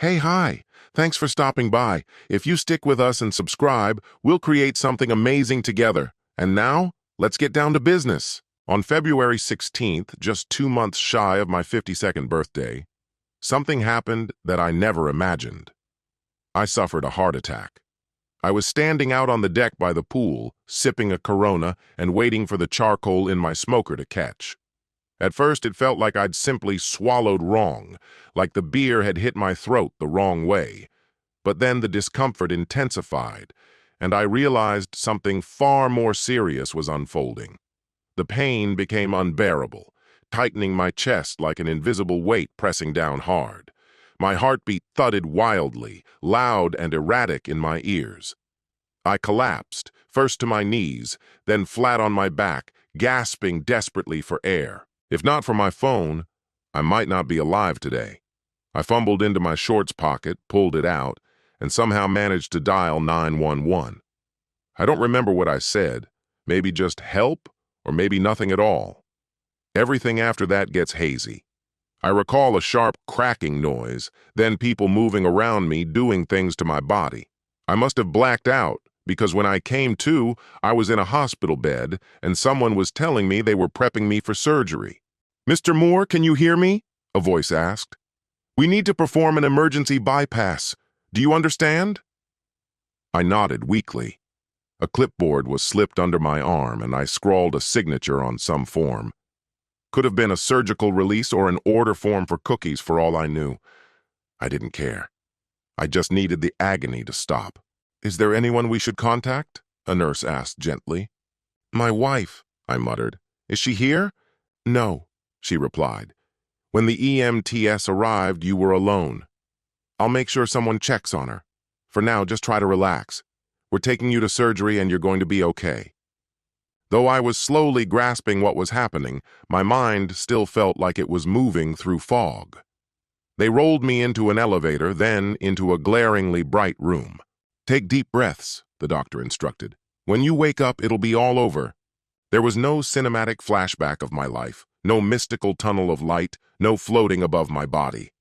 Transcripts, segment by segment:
Hey, hi. Thanks for stopping by. If you stick with us and subscribe, we'll create something amazing together. And now, let's get down to business. On February 16th, just 2 months shy of my 52nd birthday, something happened that I never imagined. I suffered a heart attack. I was standing out on the deck by the pool, sipping a Corona and waiting for the charcoal in my smoker to catch. At first, it felt like I'd simply swallowed wrong, like the beer had hit my throat the wrong way. But then the discomfort intensified, and I realized something far more serious was unfolding. The pain became unbearable, tightening my chest like an invisible weight pressing down hard. My heartbeat thudded wildly, loud and erratic in my ears. I collapsed, first to my knees, then flat on my back, gasping desperately for air. If not for my phone, I might not be alive today. I fumbled into my shorts pocket, pulled it out, and somehow managed to dial 911. I don't remember what I said, maybe just help, or maybe nothing at all. Everything after that gets hazy. I recall a sharp cracking noise, then people moving around me doing things to my body. I must have blacked out, because when I came to, I was in a hospital bed, and someone was telling me they were prepping me for surgery. "Mr. Moore, can you hear me?" a voice asked. "We need to perform an emergency bypass. Do you understand?" I nodded weakly. A clipboard was slipped under my arm, and I scrawled a signature on some form. Could have been a surgical release or an order form for cookies for all I knew. I didn't care. I just needed the agony to stop. "Is there anyone we should contact?" a nurse asked gently. "My wife," I muttered. "Is she here?" "No," she replied. "When the EMTs arrived, you were alone. I'll make sure someone checks on her. For now, just try to relax. We're taking you to surgery and you're going to be okay." Though I was slowly grasping what was happening, my mind still felt like it was moving through fog. They rolled me into an elevator, then into a glaringly bright room. "Take deep breaths," the doctor instructed. "When you wake up, it'll be all over." There was no cinematic flashback of my life, no mystical tunnel of light, no floating above my body.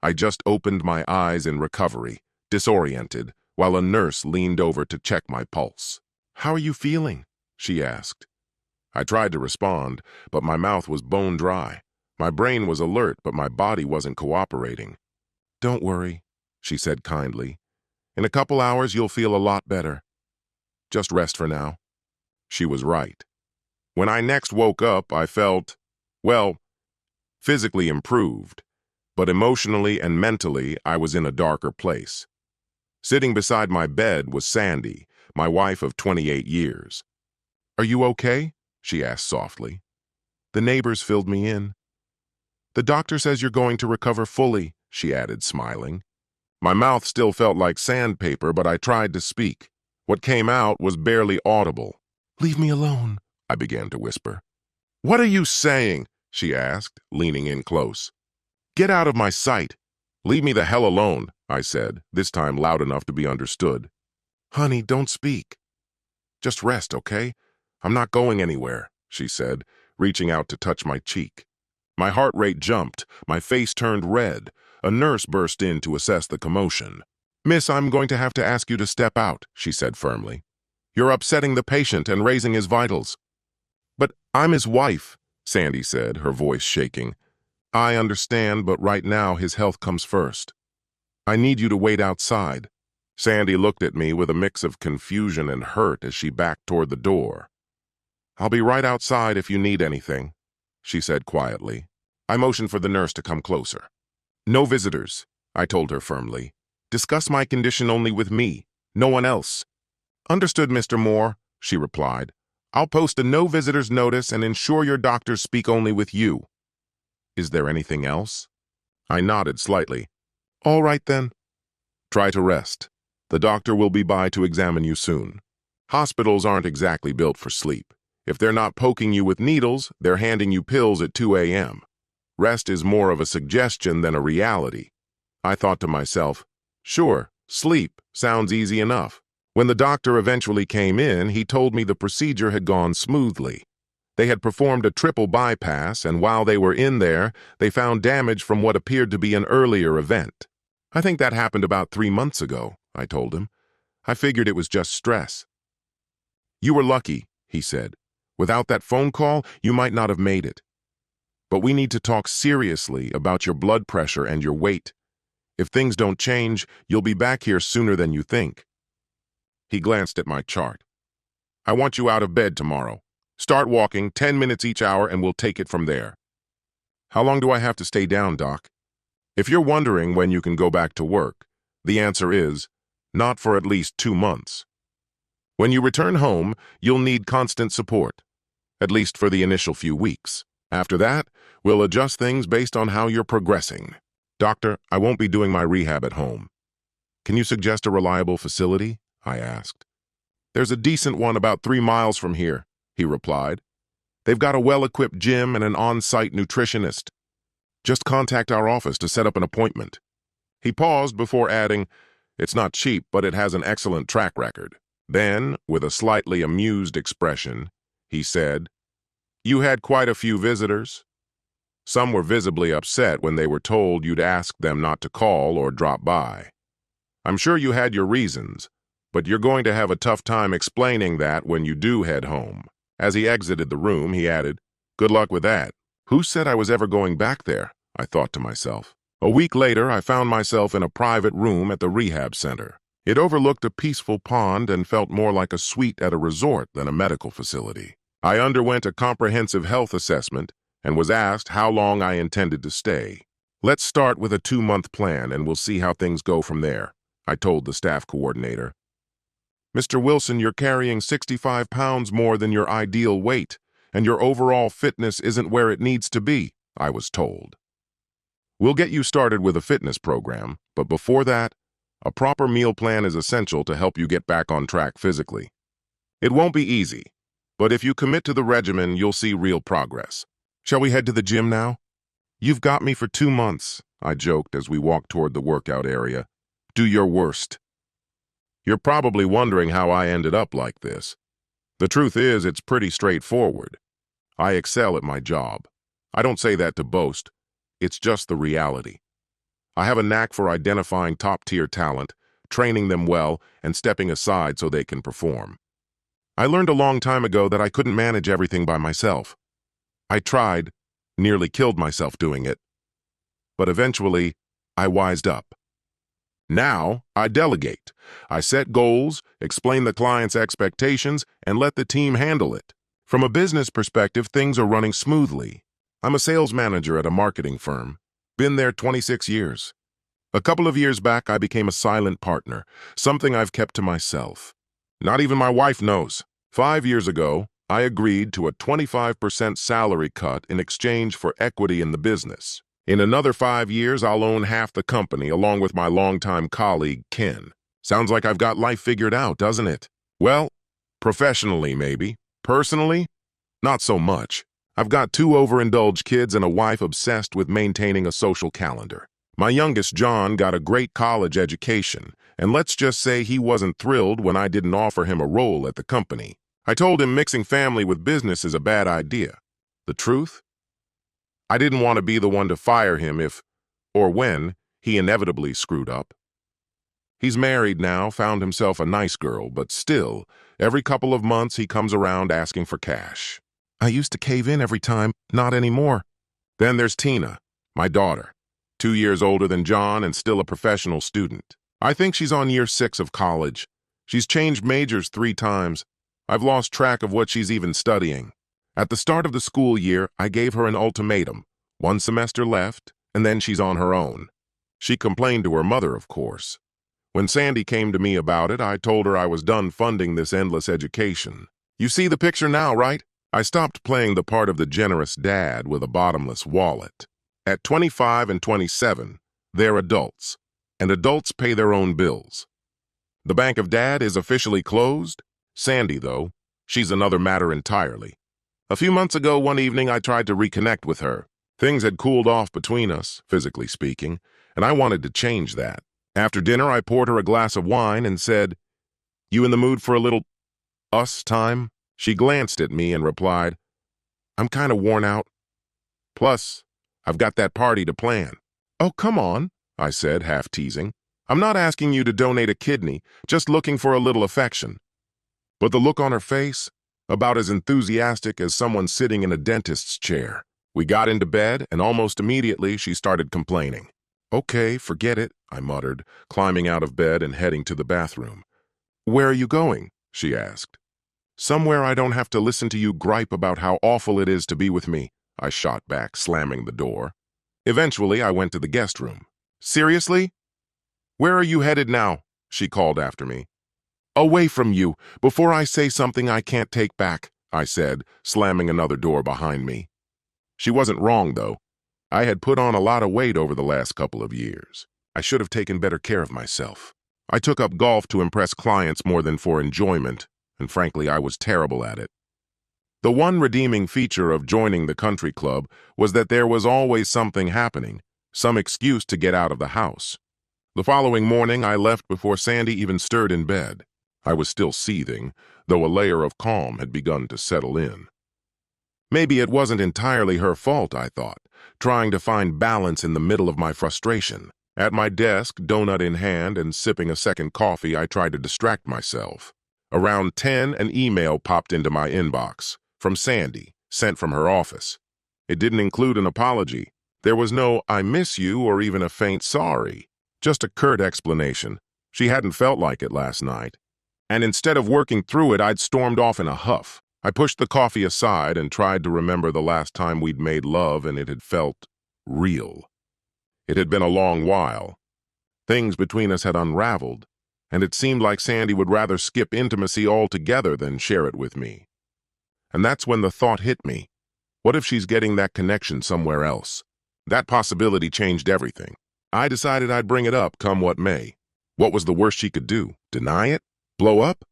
I just opened my eyes in recovery, disoriented, while a nurse leaned over to check my pulse. "How are you feeling?" she asked. I tried to respond, but my mouth was bone dry. My brain was alert, but my body wasn't cooperating. "Don't worry," she said kindly. "In a couple hours, you'll feel a lot better. Just rest for now." She was right. When I next woke up, I felt, well, physically improved, but emotionally and mentally, I was in a darker place. Sitting beside my bed was Sandy, my wife of 28 years. "Are you okay?" she asked softly. "The neighbors filled me in." "The doctor says you're going to recover fully," she added, smiling. My mouth still felt like sandpaper, but I tried to speak. What came out was barely audible. "Leave me alone," I began to whisper. "What are you saying?" she asked, leaning in close. "Get out of my sight." "Leave me the hell alone," I said, this time loud enough to be understood. "Honey, don't speak. Just rest, okay? I'm not going anywhere," she said, reaching out to touch my cheek. My heart rate jumped, my face turned red. A nurse burst in to assess the commotion. "Miss, I'm going to have to ask you to step out," she said firmly. "You're upsetting the patient and raising his vitals." "But I'm his wife," Sandy said, her voice shaking. "I understand, but right now his health comes first. I need you to wait outside." Sandy looked at me with a mix of confusion and hurt as she backed toward the door. "I'll be right outside if you need anything," she said quietly. I motioned for the nurse to come closer. "No visitors," I told her firmly. "Discuss my condition only with me, no one else." "Understood, Mr. Moore," she replied. "I'll post a no visitors notice and ensure your doctors speak only with you." "Is there anything else?" I nodded slightly. "All right then. Try to rest. The doctor will be by to examine you soon. Hospitals aren't exactly built for sleep. If they're not poking you with needles, they're handing you pills at 2 a.m. Rest is more of a suggestion than a reality." I thought to myself, sure, sleep sounds easy enough. When the doctor eventually came in, he told me the procedure had gone smoothly. They had performed a triple bypass, and while they were in there, they found damage from what appeared to be an earlier event. I think that happened about 3 months ago, I told him. I figured it was just stress. You were lucky, he said. Without that phone call, you might not have made it. But we need to talk seriously about your blood pressure and your weight. If things don't change, you'll be back here sooner than you think. He glanced at my chart. I want you out of bed tomorrow. Start walking 10 minutes each hour and we'll take it from there. How long do I have to stay down, Doc? If you're wondering when you can go back to work, the answer is, not for at least 2 months. When you return home, you'll need constant support, at least for the initial few weeks. After that, we'll adjust things based on how you're progressing. Doctor, I won't be doing my rehab at home. Can you suggest a reliable facility? I asked. There's a decent one about 3 miles from here, he replied. They've got a well-equipped gym and an on-site nutritionist. Just contact our office to set up an appointment. He paused before adding, it's not cheap, but it has an excellent track record. Then, with a slightly amused expression, he said, You had quite a few visitors. Some were visibly upset when they were told you'd ask them not to call or drop by. I'm sure you had your reasons, but you're going to have a tough time explaining that when you do head home. As he exited the room, he added, Good luck with that. Who said I was ever going back there? I thought to myself. A week later, I found myself in a private room at the rehab center. It overlooked a peaceful pond and felt more like a suite at a resort than a medical facility. I underwent a comprehensive health assessment and was asked how long I intended to stay. Let's start with a 2-month plan and we'll see how things go from there, I told the staff coordinator. Mr. Wilson, you're carrying 65 pounds more than your ideal weight, and your overall fitness isn't where it needs to be, I was told. We'll get you started with a fitness program, but before that, a proper meal plan is essential to help you get back on track physically. It won't be easy, but if you commit to the regimen, you'll see real progress. Shall we head to the gym now? You've got me for 2 months, I joked as we walked toward the workout area. Do your worst. You're probably wondering how I ended up like this. The truth is, it's pretty straightforward. I excel at my job. I don't say that to boast. It's just the reality. I have a knack for identifying top-tier talent, training them well, and stepping aside so they can perform. I learned a long time ago that I couldn't manage everything by myself. I tried, nearly killed myself doing it. But eventually, I wised up. Now, I delegate. I set goals, explain the client's expectations, and let the team handle it. From a business perspective, things are running smoothly. I'm a sales manager at a marketing firm. Been there 26 years. A couple of years back, I became a silent partner, something I've kept to myself. Not even my wife knows. 5 years ago, I agreed to a 25% salary cut in exchange for equity in the business. In another 5 years, I'll own half the company along with my longtime colleague, Ken. Sounds like I've got life figured out, doesn't it? Well, professionally maybe. Personally, not so much. I've got 2 overindulged kids and a wife obsessed with maintaining a social calendar. My youngest, John, got a great college education, and let's just say he wasn't thrilled when I didn't offer him a role at the company. I told him mixing family with business is a bad idea. The truth? I didn't want to be the one to fire him if, or when, he inevitably screwed up. He's married now, found himself a nice girl, but still, every couple of months he comes around asking for cash. I used to cave in every time, not anymore. Then there's Tina, my daughter, 2 years older than John and still a professional student. I think she's on year 6 of college. She's changed majors 3 times. I've lost track of what she's even studying. At the start of the school year, I gave her an ultimatum. 1 semester left, and then she's on her own. She complained to her mother, of course. When Sandy came to me about it, I told her I was done funding this endless education. You see the picture now, right? I stopped playing the part of the generous dad with a bottomless wallet. At 25 and 27, they're adults, and adults pay their own bills. The Bank of Dad is officially closed. Sandy, though, she's another matter entirely. A few months ago, one evening, I tried to reconnect with her. Things had cooled off between us, physically speaking, and I wanted to change that. After dinner, I poured her a glass of wine and said, "You in the mood for a little us time?" She glanced at me and replied, "I'm kind of worn out. Plus, I've got that party to plan." "Oh, come on," I said, half teasing. I'm not asking you to donate a kidney, just looking for a little affection. But the look on her face, about as enthusiastic as someone sitting in a dentist's chair. We got into bed, and almost immediately she started complaining. Okay, forget it, I muttered, climbing out of bed and heading to the bathroom. Where are you going? She asked. Somewhere I don't have to listen to you gripe about how awful it is to be with me, I shot back, slamming the door. Eventually, I went to the guest room. Seriously? Where are you headed now? She called after me. Away from you, before I say something I can't take back, I said, slamming another door behind me. She wasn't wrong, though. I had put on a lot of weight over the last couple of years. I should have taken better care of myself. I took up golf to impress clients more than for enjoyment, and frankly, I was terrible at it. The one redeeming feature of joining the country club was that there was always something happening, some excuse to get out of the house. The following morning, I left before Sandy even stirred in bed. I was still seething, though a layer of calm had begun to settle in. Maybe it wasn't entirely her fault, I thought, trying to find balance in the middle of my frustration. At my desk, donut in hand and sipping a second coffee, I tried to distract myself. Around 10, an email popped into my inbox, from Sandy, sent from her office. It didn't include an apology. There was no "I miss you" or even a faint "sorry." Just a curt explanation. She hadn't felt like it last night. And instead of working through it, I'd stormed off in a huff. I pushed the coffee aside and tried to remember the last time we'd made love, and it had felt real. It had been a long while. Things between us had unraveled, and it seemed like Sandy would rather skip intimacy altogether than share it with me. And that's when the thought hit me. What if she's getting that connection somewhere else? That possibility changed everything. I decided I'd bring it up, come what may. What was the worst she could do? Deny it? Blow up?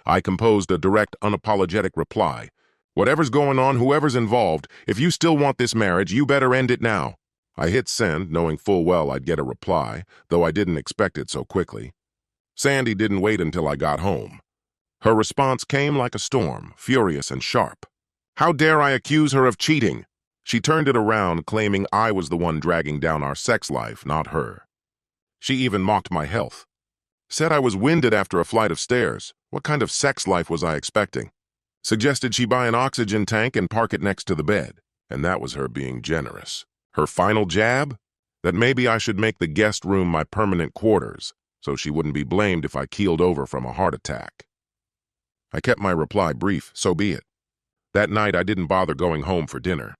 I composed a direct, unapologetic reply. Whatever's going on, whoever's involved, if you still want this marriage, you better end it now. I hit send, knowing full well I'd get a reply, though I didn't expect it so quickly. Sandy didn't wait until I got home. Her response came like a storm, furious and sharp. How dare I accuse her of cheating? She turned it around, claiming I was the one dragging down our sex life, not her. She even mocked my health. Said I was winded after a flight of stairs. What kind of sex life was I expecting? Suggested she buy an oxygen tank and park it next to the bed. And that was her being generous. Her final jab? That maybe I should make the guest room my permanent quarters, so she wouldn't be blamed if I keeled over from a heart attack. I kept my reply brief, so be it. That night I didn't bother going home for dinner.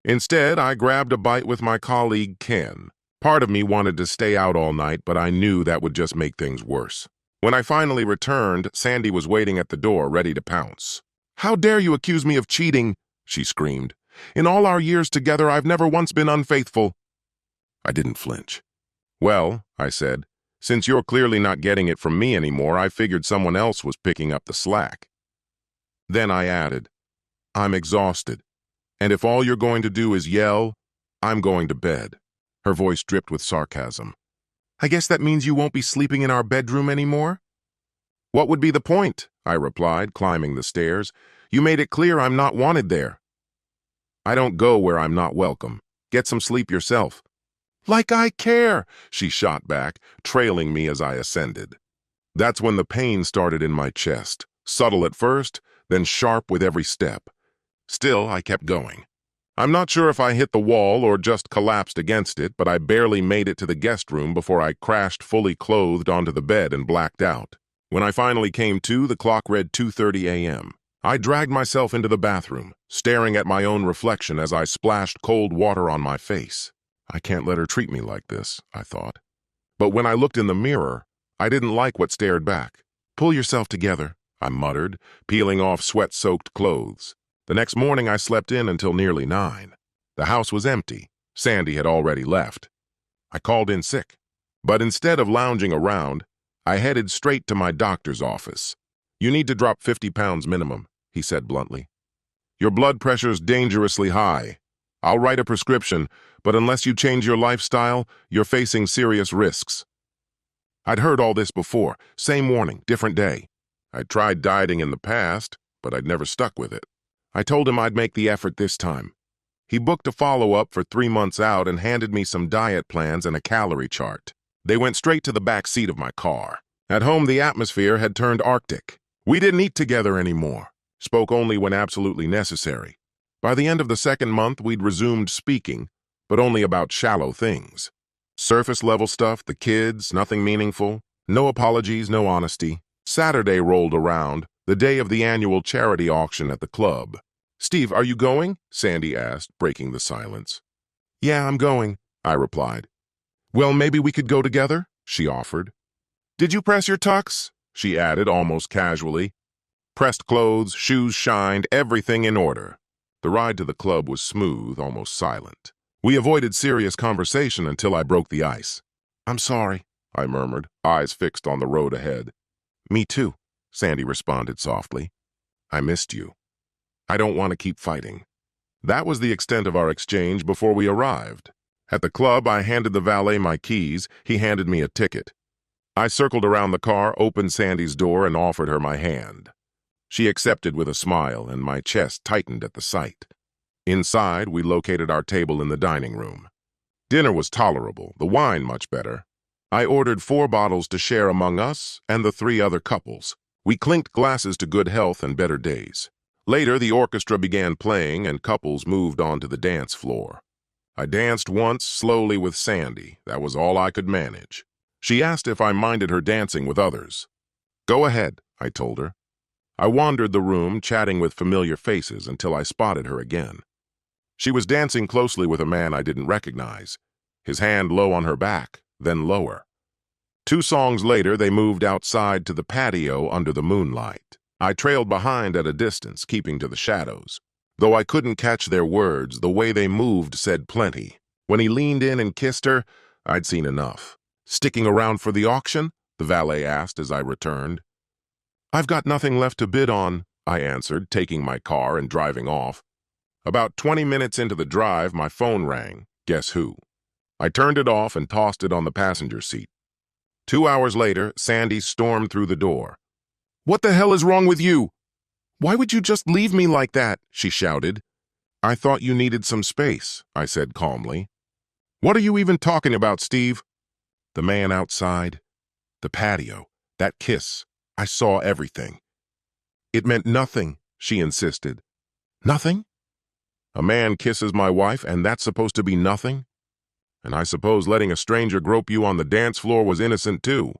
Instead, I grabbed a bite with my colleague Ken. Part of me wanted to stay out all night, but I knew that would just make things worse. When I finally returned, Sandy was waiting at the door, ready to pounce. How dare you accuse me of cheating? She screamed. In all our years together, I've never once been unfaithful. I didn't flinch. Well, I said, since you're clearly not getting it from me anymore, I figured someone else was picking up the slack. Then I added, I'm exhausted, and if all you're going to do is yell, I'm going to bed. Her voice dripped with sarcasm. I guess that means you won't be sleeping in our bedroom anymore? What would be the point? I replied, climbing the stairs. You made it clear I'm not wanted there. I don't go where I'm not welcome. Get some sleep yourself. Like I care, she shot back, trailing me as I ascended. That's when the pain started in my chest, subtle at first, then sharp with every step. Still, I kept going. I'm not sure if I hit the wall or just collapsed against it, but I barely made it to the guest room before I crashed fully clothed onto the bed and blacked out. When I finally came to, the clock read 2:30 a.m. I dragged myself into the bathroom, staring at my own reflection as I splashed cold water on my face. I can't let her treat me like this, I thought. But when I looked in the mirror, I didn't like what stared back. Pull yourself together, I muttered, peeling off sweat-soaked clothes. The next morning I slept in until nearly 9. The house was empty. Sandy had already left. I called in sick. But instead of lounging around, I headed straight to my doctor's office. You need to drop 50 pounds minimum, he said bluntly. Your blood pressure's dangerously high. I'll write a prescription, but unless you change your lifestyle, you're facing serious risks. I'd heard all this before. Same warning, different day. I'd tried dieting in the past, but I'd never stuck with it. I told him I'd make the effort this time. He booked a follow-up for 3 months out and handed me some diet plans and a calorie chart. They went straight to the back seat of my car. At home, the atmosphere had turned Arctic. We didn't eat together anymore, spoke only when absolutely necessary. By the end of the second month, we'd resumed speaking, but only about shallow things. Surface-level stuff, the kids, nothing meaningful. No apologies, no honesty. Saturday rolled around, the day of the annual charity auction at the club. "Steve, are you going?" Sandy asked, breaking the silence. "Yeah, I'm going," I replied. "Well, maybe we could go together," she offered. "Did you press your tux?" she added almost casually. Pressed clothes, shoes shined, everything in order. The ride to the club was smooth, almost silent. We avoided serious conversation until I broke the ice. "I'm sorry," I murmured, eyes fixed on the road ahead. "Me too," Sandy responded softly. "I missed you. I don't want to keep fighting." That was the extent of our exchange before we arrived. At the club, I handed the valet my keys. He handed me a ticket. I circled around the car, opened Sandy's door, and offered her my hand. She accepted with a smile, and my chest tightened at the sight. Inside, we located our table in the dining room. Dinner was tolerable, the wine much better. I ordered 4 bottles to share among us and the 3 other couples. We clinked glasses to good health and better days. Later, the orchestra began playing and couples moved on to the dance floor. I danced once, slowly with Sandy. That was all I could manage. She asked if I minded her dancing with others. "Go ahead," I told her. I wandered the room, chatting with familiar faces until I spotted her again. She was dancing closely with a man I didn't recognize, his hand low on her back, then lower. 2 songs later, they moved outside to the patio under the moonlight. I trailed behind at a distance, keeping to the shadows. Though I couldn't catch their words, the way they moved said plenty. When he leaned in and kissed her, I'd seen enough. "Sticking around for the auction?" the valet asked as I returned. "I've got nothing left to bid on," I answered, taking my car and driving off. About 20 minutes into the drive, my phone rang. Guess who? I turned it off and tossed it on the passenger seat. 2 hours later, Sandy stormed through the door. "What the hell is wrong with you? Why would you just leave me like that?" she shouted. "I thought you needed some space," I said calmly. "What are you even talking about, Steve?" The man outside, the patio, that kiss. I saw everything. "It meant nothing," she insisted. "Nothing? A man kisses my wife, and that's supposed to be nothing? And I suppose letting a stranger grope you on the dance floor was innocent too."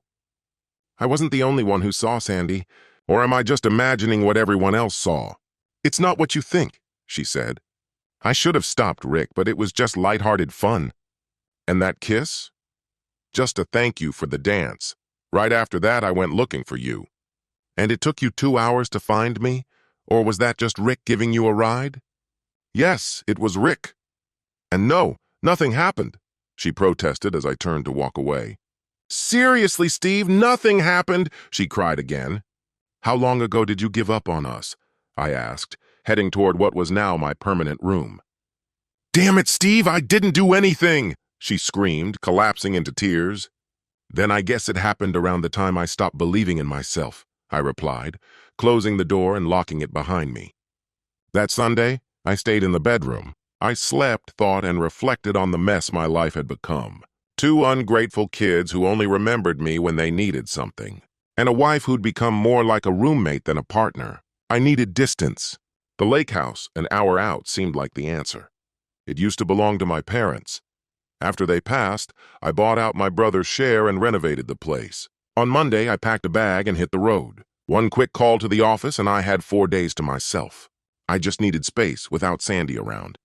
I wasn't the only one who saw Sandy, or am I just imagining what everyone else saw? "It's not what you think," she said. I should have stopped Rick, but it was just lighthearted fun. "And that kiss? Just a thank you for the dance. Right after that, I went looking for you. And it took you 2 hours to find me? Or was that just Rick giving you a ride?" "Yes, it was Rick." "And no, nothing happened," she protested as I turned to walk away. "Seriously, Steve, nothing happened," she cried again. "How long ago did you give up on us?" I asked, heading toward what was now my permanent room. "Damn it, Steve, I didn't do anything!" she screamed, collapsing into tears. "Then I guess it happened around the time I stopped believing in myself," I replied, closing the door and locking it behind me. That Sunday, I stayed in the bedroom. I slept, thought, and reflected on the mess my life had become. 2 ungrateful kids who only remembered me when they needed something. And a wife who'd become more like a roommate than a partner. I needed distance. The lake house, an hour out, seemed like the answer. It used to belong to my parents. After they passed, I bought out my brother's share and renovated the place. On Monday, I packed a bag and hit the road. 1 quick call to the office and I had 4 days to myself. I just needed space without Sandy around.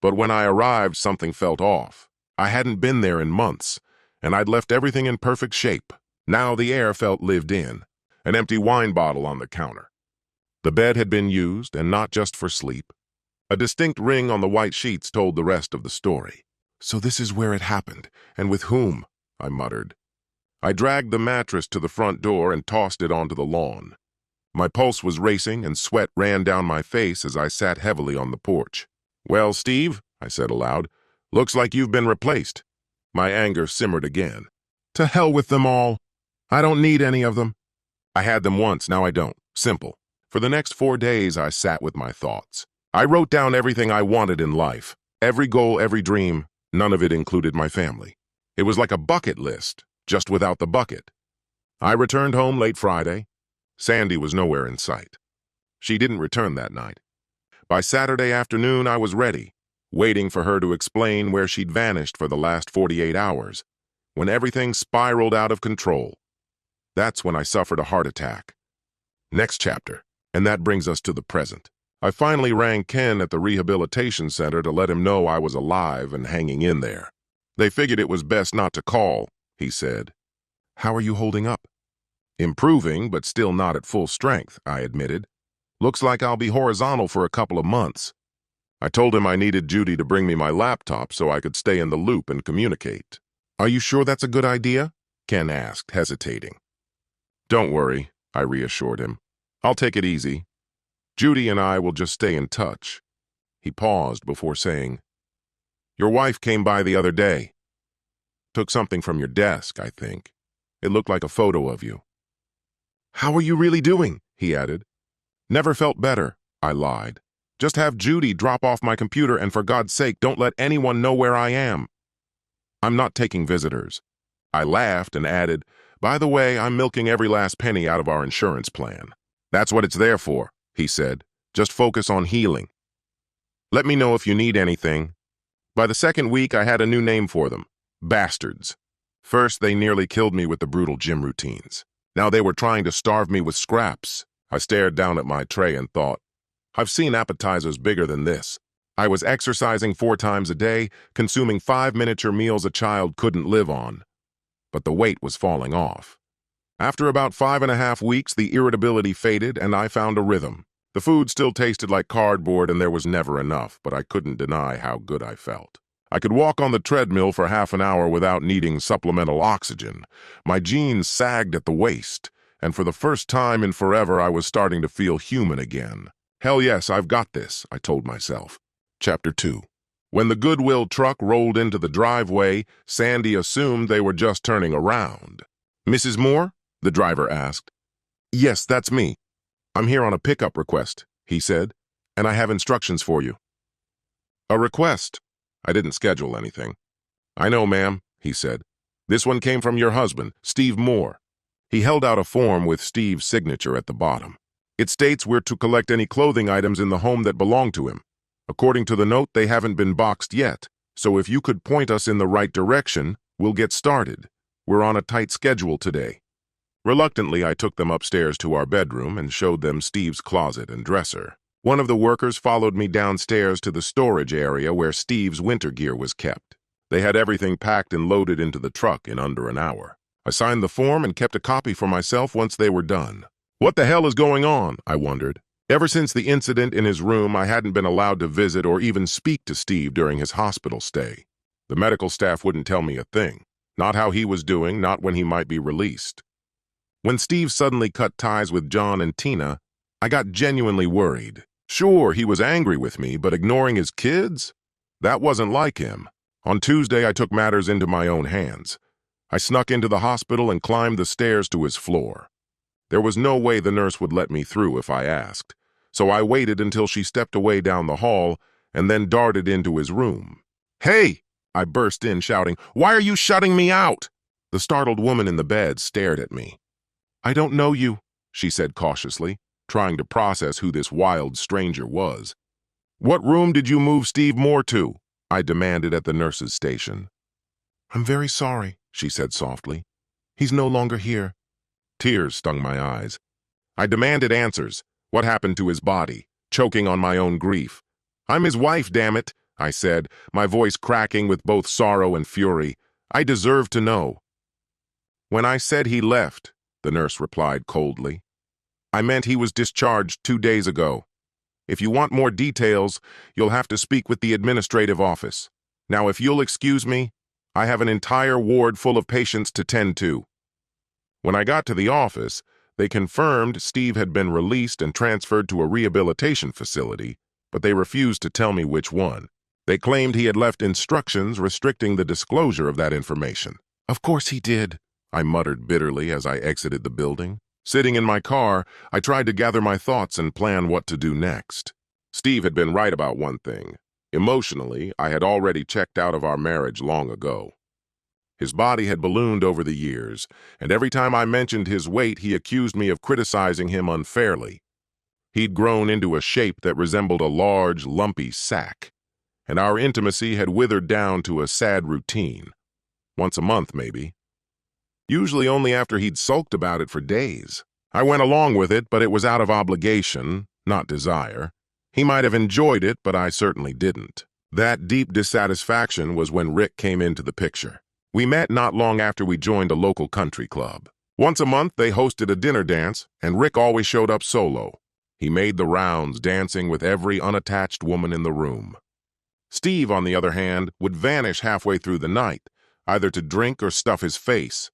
But when I arrived, something felt off. I hadn't been there in months, and I'd left everything in perfect shape. Now the air felt lived in, an empty wine bottle on the counter. The bed had been used, and not just for sleep. A distinct ring on the white sheets told the rest of the story. "So this is where it happened, and with whom?" I muttered. I dragged the mattress to the front door and tossed it onto the lawn. My pulse was racing and sweat ran down my face as I sat heavily on the porch. "Well, Steve," I said aloud, "looks like you've been replaced." My anger simmered again. "To hell with them all. I don't need any of them. I had them once, now I don't. Simple." For the next 4 days, I sat with my thoughts. I wrote down everything I wanted in life. Every goal, every dream, none of it included my family. It was like a bucket list, just without the bucket. I returned home late Friday. Sandy was nowhere in sight. She didn't return that night. By Saturday afternoon, I was ready, waiting for her to explain where she'd vanished for the last 48 hours, when everything spiraled out of control. That's when I suffered a heart attack. Next chapter, and that brings us to the present. I finally rang Ken at the rehabilitation center to let him know I was alive and hanging in there. They figured it was best not to call, he said. How are you holding up? Improving, but still not at full strength, I admitted. Looks like I'll be horizontal for a couple of months. I told him I needed Judy to bring me my laptop so I could stay in the loop and communicate. Are you sure that's a good idea? Ken asked, hesitating. Don't worry, I reassured him. I'll take it easy. Judy and I will just stay in touch. He paused before saying, Your wife came by the other day. Took something from your desk, I think. It looked like a photo of you. How are you really doing? He added. Never felt better, I lied. Just have Judy drop off my computer and for God's sake, don't let anyone know where I am. I'm not taking visitors. I laughed and added, By the way, I'm milking every last penny out of our insurance plan. That's what it's there for, he said. Just focus on healing. Let me know if you need anything. By the second week, I had a new name for them. Bastards. First, they nearly killed me with the brutal gym routines. Now they were trying to starve me with scraps. I stared down at my tray and thought, I've seen appetizers bigger than this. I was exercising 4 times a day, consuming 5 miniature meals a child couldn't live on. But the weight was falling off. After about 5.5 weeks, the irritability faded and I found a rhythm. The food still tasted like cardboard and there was never enough, but I couldn't deny how good I felt. I could walk on the treadmill for half an hour without needing supplemental oxygen. My jeans sagged at the waist, and for the first time in forever I was starting to feel human again. Hell yes, I've got this, I told myself. Chapter 2. When the Goodwill truck rolled into the driveway, Sandy assumed they were just turning around. Mrs. Moore? The driver asked. Yes, that's me. I'm here on a pickup request, he said, and I have instructions for you. A request? I didn't schedule anything. I know, ma'am, he said. This one came from your husband, Steve Moore. He held out a form with Steve's signature at the bottom. It states we're to collect any clothing items in the home that belong to him. According to the note, they haven't been boxed yet, so if you could point us in the right direction, we'll get started. We're on a tight schedule today. Reluctantly, I took them upstairs to our bedroom and showed them Steve's closet and dresser. One of the workers followed me downstairs to the storage area where Steve's winter gear was kept. They had everything packed and loaded into the truck in under an hour. I signed the form and kept a copy for myself once they were done. What the hell is going on? I wondered. Ever since the incident in his room, I hadn't been allowed to visit or even speak to Steve during his hospital stay. The medical staff wouldn't tell me a thing. Not how he was doing, not when he might be released. When Steve suddenly cut ties with John and Tina, I got genuinely worried. Sure, he was angry with me, but ignoring his kids? That wasn't like him. On Tuesday, I took matters into my own hands. I snuck into the hospital and climbed the stairs to his floor. There was no way the nurse would let me through if I asked, so I waited until she stepped away down the hall and then darted into his room. Hey! I burst in, shouting, Why are you shutting me out? The startled woman in the bed stared at me. I don't know you, she said cautiously, trying to process who this wild stranger was. What room did you move Steve Moore to? I demanded at the nurse's station. I'm very sorry, she said softly. He's no longer here. Tears stung my eyes. I demanded answers. What happened to his body? Choking on my own grief. I'm his wife, damn it, I said, my voice cracking with both sorrow and fury. I deserve to know. When I said he left, the nurse replied coldly, I meant he was discharged 2 days ago. If you want more details, you'll have to speak with the administrative office. Now, if you'll excuse me, I have an entire ward full of patients to tend to. When I got to the office, they confirmed Steve had been released and transferred to a rehabilitation facility, but they refused to tell me which one. They claimed he had left instructions restricting the disclosure of that information. Of course he did, I muttered bitterly as I exited the building. Sitting in my car, I tried to gather my thoughts and plan what to do next. Steve had been right about one thing. Emotionally, I had already checked out of our marriage long ago. His body had ballooned over the years, and every time I mentioned his weight, he accused me of criticizing him unfairly. He'd grown into a shape that resembled a large, lumpy sack, and our intimacy had withered down to a sad routine. Once a month, maybe. Usually only after he'd sulked about it for days. I went along with it, but it was out of obligation, not desire. He might have enjoyed it, but I certainly didn't. That deep dissatisfaction was when Rick came into the picture. We met not long after we joined a local country club. Once a month, they hosted a dinner dance, and Rick always showed up solo. He made the rounds, dancing with every unattached woman in the room. Steve, on the other hand, would vanish halfway through the night, either to drink or stuff his face.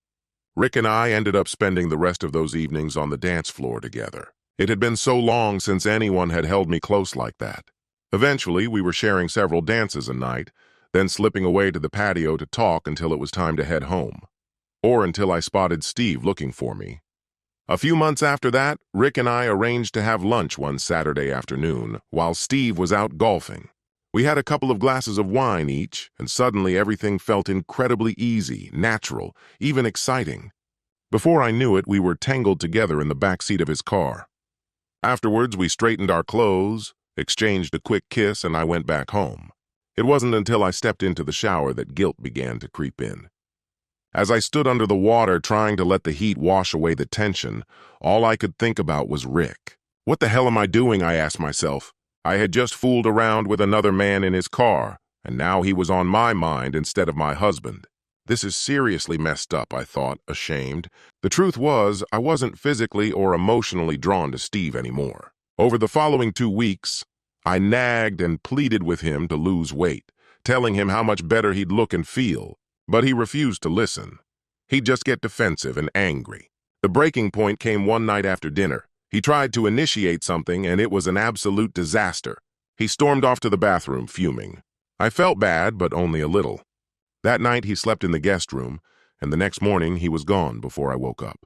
Rick and I ended up spending the rest of those evenings on the dance floor together. It had been so long since anyone had held me close like that. Eventually, we were sharing several dances a night, then slipping away to the patio to talk until it was time to head home. Or until I spotted Steve looking for me. A few months after that, Rick and I arranged to have lunch one Saturday afternoon while Steve was out golfing. We had a couple of glasses of wine each, and suddenly everything felt incredibly easy, natural, even exciting. Before I knew it, we were tangled together in the back seat of his car. Afterwards, we straightened our clothes, exchanged a quick kiss, and I went back home. It wasn't until I stepped into the shower that guilt began to creep in. As I stood under the water trying to let the heat wash away the tension, all I could think about was Rick. What the hell am I doing, I asked myself. I had just fooled around with another man in his car, and now he was on my mind instead of my husband. This is seriously messed up, I thought, ashamed. The truth was, I wasn't physically or emotionally drawn to Steve anymore. Over the following 2 weeks, I nagged and pleaded with him to lose weight, telling him how much better he'd look and feel, but he refused to listen. He'd just get defensive and angry. The breaking point came one night after dinner. He tried to initiate something, and it was an absolute disaster. He stormed off to the bathroom, fuming. I felt bad, but only a little. That night, he slept in the guest room, and the next morning, he was gone before I woke up.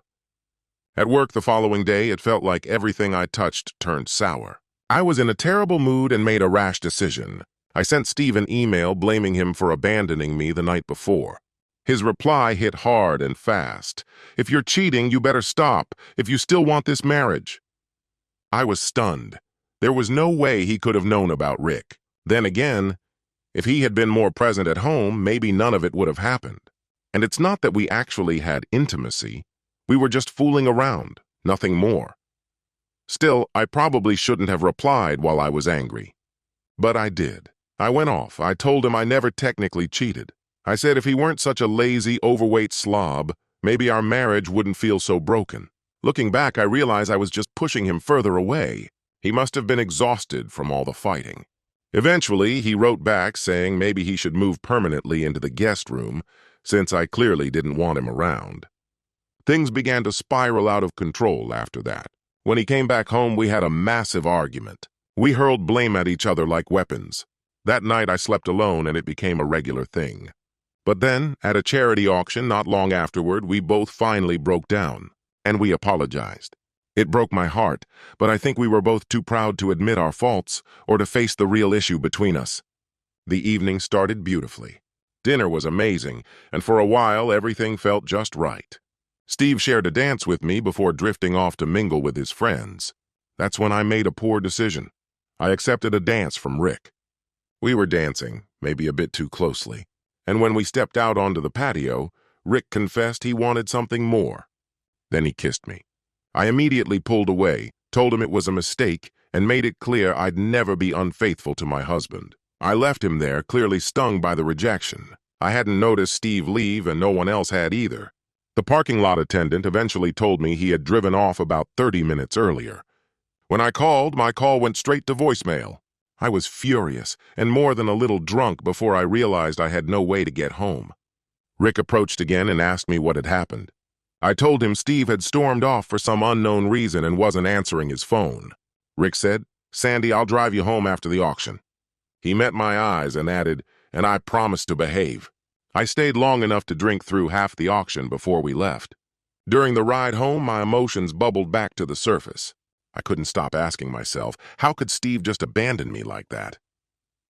At work the following day, it felt like everything I touched turned sour. I was in a terrible mood and made a rash decision. I sent Steve an email blaming him for abandoning me the night before. His reply hit hard and fast. If you're cheating, you better stop, if you still want this marriage. I was stunned. There was no way he could have known about Rick. Then again, if he had been more present at home, maybe none of it would have happened. And it's not that we actually had intimacy. We were just fooling around, nothing more. Still, I probably shouldn't have replied while I was angry. But I did. I went off. I told him I never technically cheated. I said if he weren't such a lazy, overweight slob, maybe our marriage wouldn't feel so broken. Looking back, I realized I was just pushing him further away. He must have been exhausted from all the fighting. Eventually, he wrote back saying maybe he should move permanently into the guest room, since I clearly didn't want him around. Things began to spiral out of control after that. When he came back home, we had a massive argument. We hurled blame at each other like weapons. That night, I slept alone, and it became a regular thing. But then, at a charity auction not long afterward, we both finally broke down, and we apologized. It broke my heart, but I think we were both too proud to admit our faults or to face the real issue between us. The evening started beautifully. Dinner was amazing, and for a while everything felt just right. Steve shared a dance with me before drifting off to mingle with his friends. That's when I made a poor decision. I accepted a dance from Rick. We were dancing, maybe a bit too closely, and when we stepped out onto the patio, Rick confessed he wanted something more. Then he kissed me. I immediately pulled away, told him it was a mistake, and made it clear I'd never be unfaithful to my husband. I left him there, clearly stung by the rejection. I hadn't noticed Steve leave, and no one else had either. The parking lot attendant eventually told me he had driven off about 30 minutes earlier. When I called, my call went straight to voicemail. I was furious and more than a little drunk before I realized I had no way to get home. Rick approached again and asked me what had happened. I told him Steve had stormed off for some unknown reason and wasn't answering his phone. Rick said, "Sandy, I'll drive you home after the auction." He met my eyes and added, "And I promised to behave." I stayed long enough to drink through half the auction before we left. During the ride home, my emotions bubbled back to the surface. I couldn't stop asking myself, how could Steve just abandon me like that?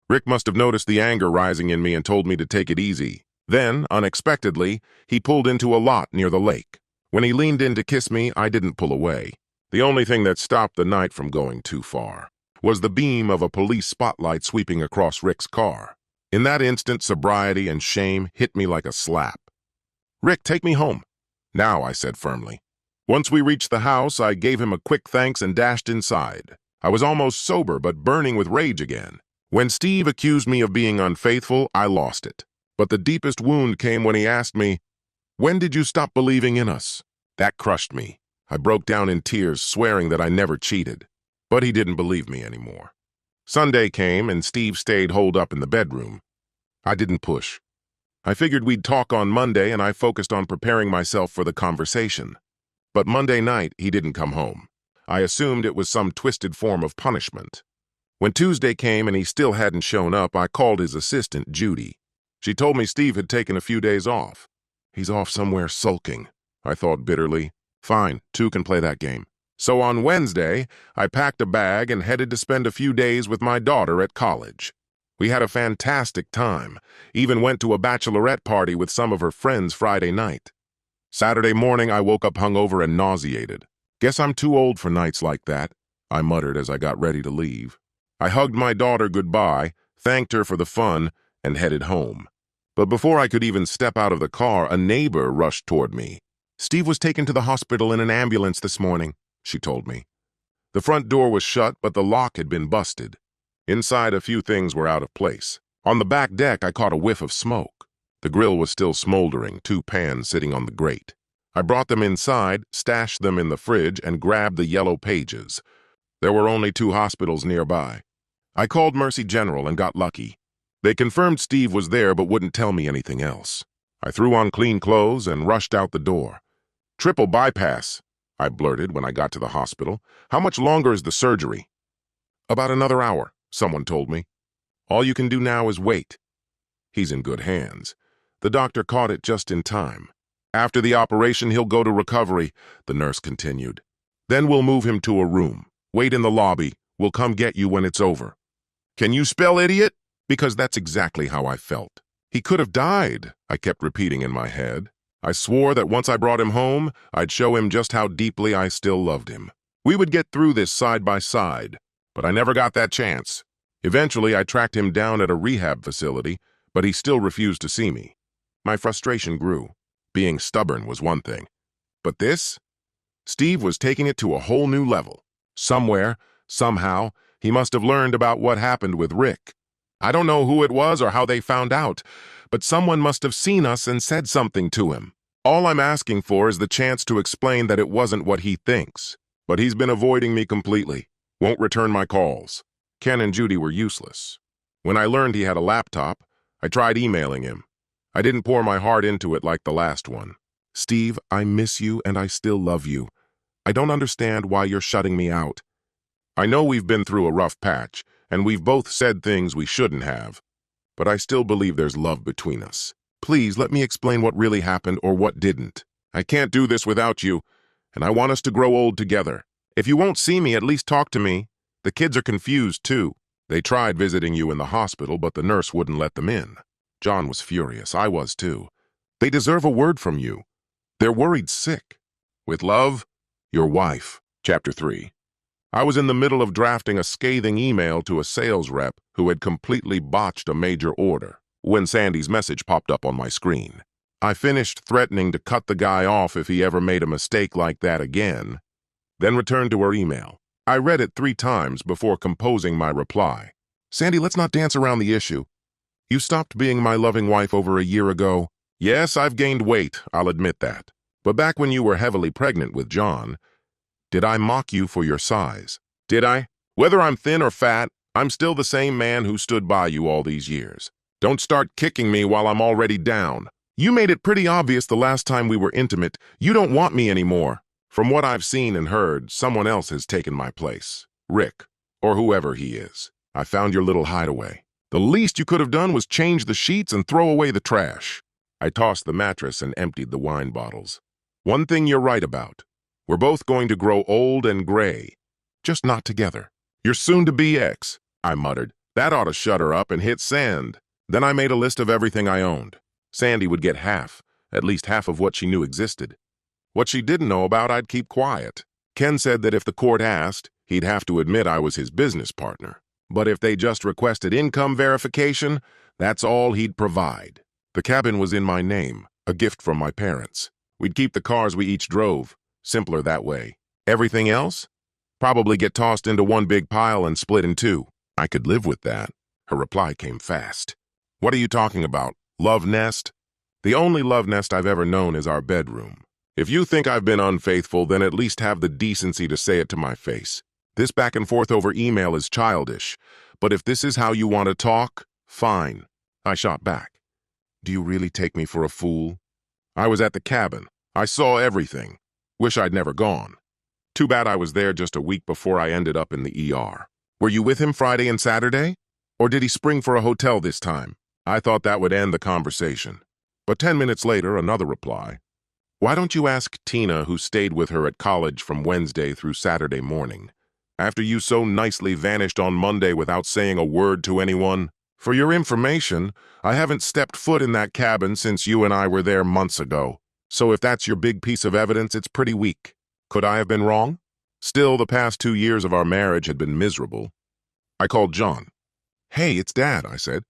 Rick must have noticed the anger rising in me and told me to take it easy. Then, unexpectedly, he pulled into a lot near the lake. When he leaned in to kiss me, I didn't pull away. The only thing that stopped the night from going too far was the beam of a police spotlight sweeping across Rick's car. In that instant, sobriety and shame hit me like a slap. "Rick, take me home." "Now," I said firmly. Once we reached the house, I gave him a quick thanks and dashed inside. I was almost sober, but burning with rage again. When Steve accused me of being unfaithful, I lost it. But the deepest wound came when he asked me, "When did you stop believing in us?" That crushed me. I broke down in tears, swearing that I never cheated. But he didn't believe me anymore. Sunday came, and Steve stayed holed up in the bedroom. I didn't push. I figured we'd talk on Monday, and I focused on preparing myself for the conversation. But Monday night, he didn't come home. I assumed it was some twisted form of punishment. When Tuesday came and he still hadn't shown up, I called his assistant, Judy. She told me Steve had taken a few days off. "He's off somewhere sulking," I thought bitterly. Fine, two can play that game. So on Wednesday, I packed a bag and headed to spend a few days with my daughter at college. We had a fantastic time, even went to a bachelorette party with some of her friends Friday night. Saturday morning, I woke up hungover and nauseated. "Guess I'm too old for nights like that," I muttered as I got ready to leave. I hugged my daughter goodbye, thanked her for the fun, and headed home. But before I could even step out of the car, a neighbor rushed toward me. "Steve was taken to the hospital in an ambulance this morning," she told me. The front door was shut, but the lock had been busted. Inside, a few things were out of place. On the back deck, I caught a whiff of smoke. The grill was still smoldering, 2 pans sitting on the grate. I brought them inside, stashed them in the fridge, and grabbed the yellow pages. There were only 2 hospitals nearby. I called Mercy General and got lucky. They confirmed Steve was there but wouldn't tell me anything else. I threw on clean clothes and rushed out the door. "Triple bypass," I blurted when I got to the hospital. "How much longer is the surgery?" "About another hour," someone told me. "All you can do now is wait." He's in good hands. The doctor caught it just in time. "After the operation, he'll go to recovery," the nurse continued. "Then we'll move him to a room. Wait in the lobby. We'll come get you when it's over." "Can you spell idiot?" Because that's exactly how I felt. He could have died, I kept repeating in my head. I swore that once I brought him home, I'd show him just how deeply I still loved him. We would get through this side by side, but I never got that chance. Eventually, I tracked him down at a rehab facility, but he still refused to see me. My frustration grew. Being stubborn was one thing. But this? Steve was taking it to a whole new level. Somewhere, somehow, he must have learned about what happened with Rick. I don't know who it was or how they found out, but someone must have seen us and said something to him. All I'm asking for is the chance to explain that it wasn't what he thinks. But he's been avoiding me completely. Won't return my calls. Ken and Judy were useless. When I learned he had a laptop, I tried emailing him. I didn't pour my heart into it like the last one. "Steve, I miss you and I still love you. I don't understand why you're shutting me out. I know we've been through a rough patch, and we've both said things we shouldn't have, but I still believe there's love between us. Please let me explain what really happened or what didn't. I can't do this without you, and I want us to grow old together. If you won't see me, at least talk to me. The kids are confused, too. They tried visiting you in the hospital, but the nurse wouldn't let them in." John was furious. I was, too. "They deserve a word from you. They're worried sick. With love, your wife." Chapter 3. I was in the middle of drafting a scathing email to a sales rep who had completely botched a major order when Sandy's message popped up on my screen. I finished threatening to cut the guy off if he ever made a mistake like that again, then returned to her email. I read it 3 times before composing my reply. "Sandy, let's not dance around the issue. You stopped being my loving wife over a year ago. Yes, I've gained weight, I'll admit that. But back when you were heavily pregnant with John, did I mock you for your size? Did I? Whether I'm thin or fat, I'm still the same man who stood by you all these years. Don't start kicking me while I'm already down. You made it pretty obvious the last time we were intimate. You don't want me anymore. From what I've seen and heard, someone else has taken my place. Rick, or whoever he is. I found your little hideaway. The least you could have done was change the sheets and throw away the trash." I tossed the mattress and emptied the wine bottles. "One thing you're right about. We're both going to grow old and gray, just not together. Your soon-to-be ex," I muttered, That ought to shut her up and hit send. Then I made a list of everything I owned. Sandy would get half, at least half of what she knew existed. What she didn't know about, I'd keep quiet. Ken said that if the court asked, he'd have to admit I was his business partner. But if they just requested income verification, that's all he'd provide. The cabin was in my name, a gift from my parents. We'd keep the cars we each drove, simpler that way. Everything else? Probably get tossed into one big pile and split in two. I could live with that. Her reply came fast. What are you talking about? Love nest? The only love nest I've ever known is our bedroom. If you think I've been unfaithful, then at least have the decency to say it to my face. This back and forth over email is childish, but if this is how you want to talk, fine. I shot back. Do you really take me for a fool? I was at the cabin. I saw everything. Wish I'd never gone. Too bad I was there just a week before I ended up in the ER. Were you with him Friday and Saturday? Or did he spring for a hotel this time? I thought that would end the conversation. But 10 minutes later, another reply. Why don't you ask Tina, who stayed with her at college from Wednesday through Saturday morning? After you so nicely vanished on Monday without saying a word to anyone? For your information, I haven't stepped foot in that cabin since you and I were there months ago. So if that's your big piece of evidence, it's pretty weak. Could I have been wrong? Still, the past 2 years of our marriage had been miserable. I called John. Hey, it's Dad, I said.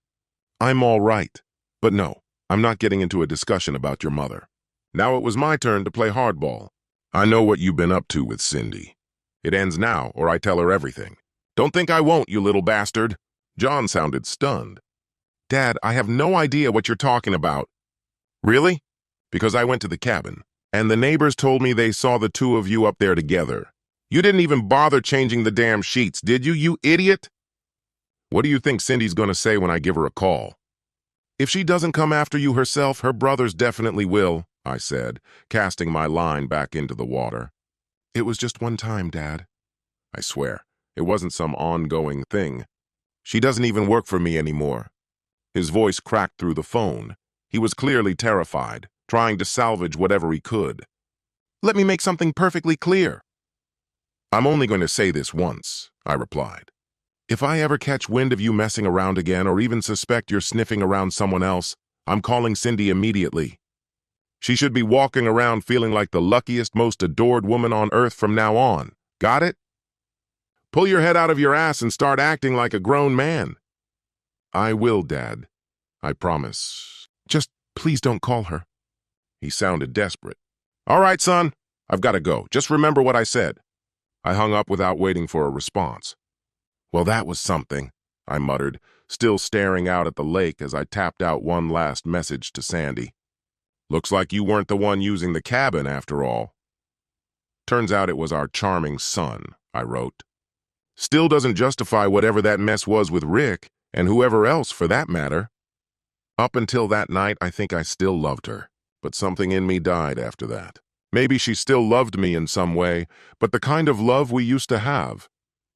I'm all right. But no, I'm not getting into a discussion about your mother. Now it was my turn to play hardball. I know what you've been up to with Cindy. It ends now, or I tell her everything. Don't think I won't, you little bastard. John sounded stunned. Dad, I have no idea what you're talking about. Really? Because I went to the cabin, and the neighbors told me they saw the two of you up there together. You didn't even bother changing the damn sheets, did you, you idiot? What do you think Cindy's gonna say when I give her a call? If she doesn't come after you herself, her brothers definitely will, I said, casting my line back into the water. It was just one time, Dad. I swear, it wasn't some ongoing thing. She doesn't even work for me anymore. His voice cracked through the phone. He was clearly terrified, trying to salvage whatever he could. Let me make something perfectly clear. I'm only going to say this once, I replied. If I ever catch wind of you messing around again or even suspect you're sniffing around someone else, I'm calling Cindy immediately. She should be walking around feeling like the luckiest, most adored woman on earth from now on. Got it? Pull your head out of your ass and start acting like a grown man. I will, Dad. I promise. Just please don't call her. He sounded desperate. All right, son. I've got to go. Just remember what I said. I hung up without waiting for a response. Well, that was something, I muttered, still staring out at the lake as I tapped out one last message to Sandy. Looks like you weren't the one using the cabin after all. Turns out it was our charming son, I wrote. Still doesn't justify whatever that mess was with Rick, and whoever else for that matter. Up until that night, I think I still loved her, but something in me died after that. Maybe she still loved me in some way, but the kind of love we used to have.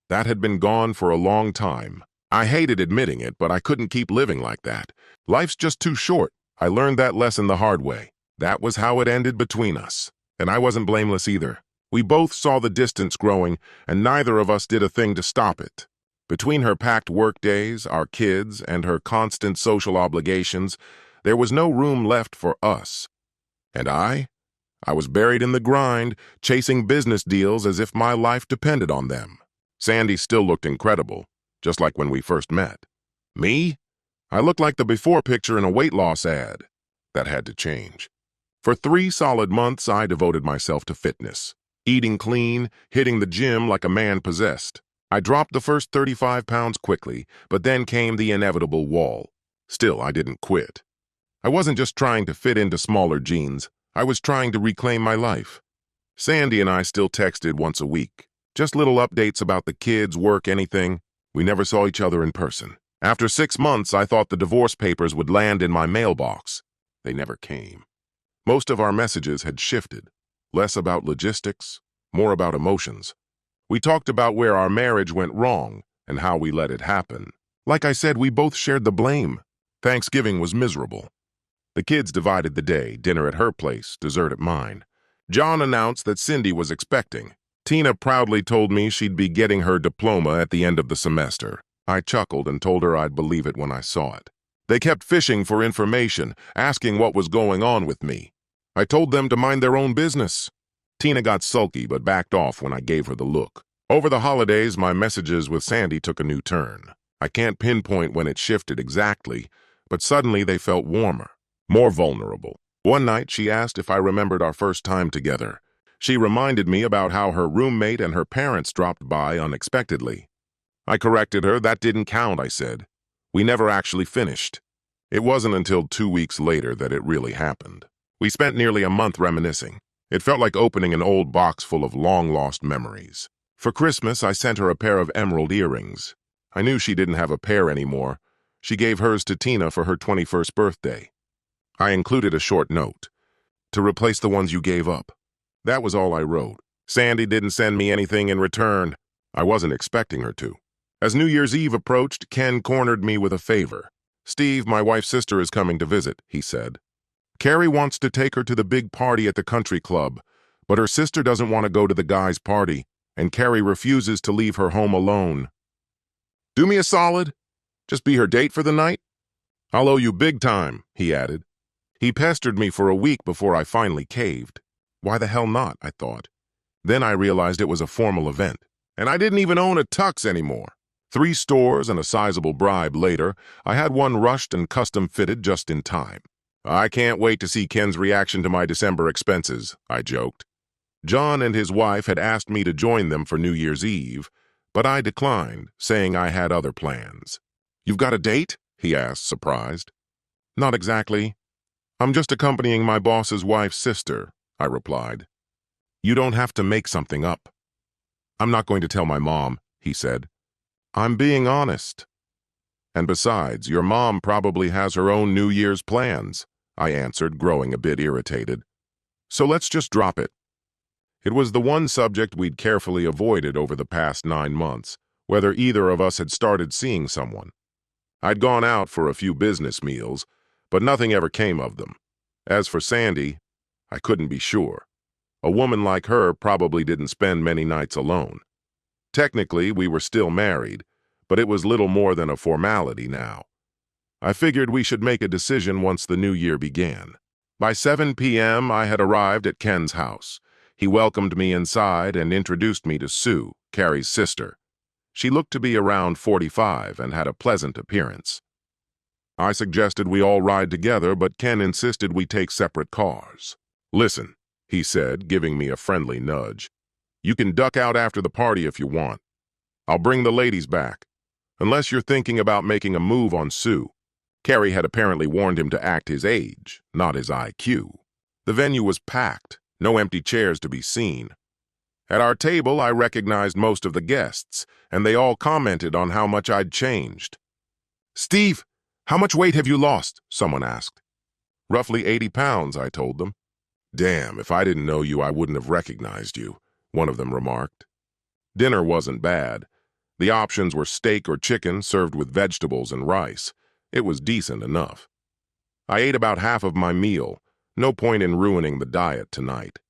That had been gone for a long time. I hated admitting it, but I couldn't keep living like that. Life's just too short. I learned that lesson the hard way. That was how it ended between us. And I wasn't blameless either. We both saw the distance growing, and neither of us did a thing to stop it. Between her packed work days, our kids, and her constant social obligations, there was no room left for us. And I was buried in the grind, chasing business deals as if my life depended on them. Sandy still looked incredible, just like when we first met. Me? I looked like the before picture in a weight loss ad. That had to change. For 3 solid months, I devoted myself to fitness. Eating clean, hitting the gym like a man possessed. I dropped the first 35 pounds quickly, but then came the inevitable wall. Still, I didn't quit. I wasn't just trying to fit into smaller jeans. I was trying to reclaim my life. Sandy and I still texted once a week. Just little updates about the kids, work, anything. We never saw each other in person. After 6 months, I thought the divorce papers would land in my mailbox. They never came. Most of our messages had shifted. Less about logistics, more about emotions. We talked about where our marriage went wrong and how we let it happen. Like I said, we both shared the blame. Thanksgiving was miserable. The kids divided the day, dinner at her place, dessert at mine. John announced that Cindy was expecting. Tina proudly told me she'd be getting her diploma at the end of the semester. I chuckled and told her I'd believe it when I saw it. They kept fishing for information, asking what was going on with me. I told them to mind their own business. Tina got sulky but backed off when I gave her the look. Over the holidays, my messages with Sandy took a new turn. I can't pinpoint when it shifted exactly, but suddenly they felt warmer, more vulnerable. One night, she asked if I remembered our first time together. She reminded me about how her roommate and her parents dropped by unexpectedly. I corrected her. That didn't count, I said. We never actually finished. It wasn't until 2 weeks later that it really happened. We spent nearly a month reminiscing. It felt like opening an old box full of long-lost memories. For Christmas, I sent her a pair of emerald earrings. I knew she didn't have a pair anymore. She gave hers to Tina for her 21st birthday. I included a short note. To replace the ones you gave up. That was all I wrote. Sandy didn't send me anything in return. I wasn't expecting her to. As New Year's Eve approached, Ken cornered me with a favor. Steve, my wife's sister, is coming to visit, he said. Carrie wants to take her to the big party at the country club, but her sister doesn't want to go to the guys' party, and Carrie refuses to leave her home alone. Do me a solid. Just be her date for the night. I'll owe you big time, he added. He pestered me for a week before I finally caved. Why the hell not, I thought. Then I realized it was a formal event, and I didn't even own a tux anymore. 3 stores and a sizable bribe later, I had one rushed and custom-fitted just in time. I can't wait to see Ken's reaction to my December expenses, I joked. John and his wife had asked me to join them for New Year's Eve, but I declined, saying I had other plans. You've got a date? He asked, surprised. Not exactly. I'm just accompanying my boss's wife's sister, I replied. You don't have to make something up. I'm not going to tell my mom, he said. I'm being honest. And besides, your mom probably has her own New Year's plans, I answered, growing a bit irritated. So let's just drop it. It was the one subject we'd carefully avoided over the past 9 months, whether either of us had started seeing someone. I'd gone out for a few business meals, but nothing ever came of them. As for Sandy, I couldn't be sure. A woman like her probably didn't spend many nights alone. Technically, we were still married, but it was little more than a formality now. I figured we should make a decision once the new year began. By 7 p.m., I had arrived at Ken's house. He welcomed me inside and introduced me to Sue, Carrie's sister. She looked to be around 45 and had a pleasant appearance. I suggested we all ride together, but Ken insisted we take separate cars. Listen, he said, giving me a friendly nudge. You can duck out after the party if you want. I'll bring the ladies back. Unless you're thinking about making a move on Sue. Carrie had apparently warned him to act his age, not his IQ. The venue was packed, no empty chairs to be seen. At our table, I recognized most of the guests, and they all commented on how much I'd changed. Steve, how much weight have you lost? Someone asked. Roughly 80 pounds, I told them. Damn, if I didn't know you, I wouldn't have recognized you, one of them remarked. Dinner wasn't bad. The options were steak or chicken served with vegetables and rice. It was decent enough. I ate about half of my meal. No point in ruining the diet tonight.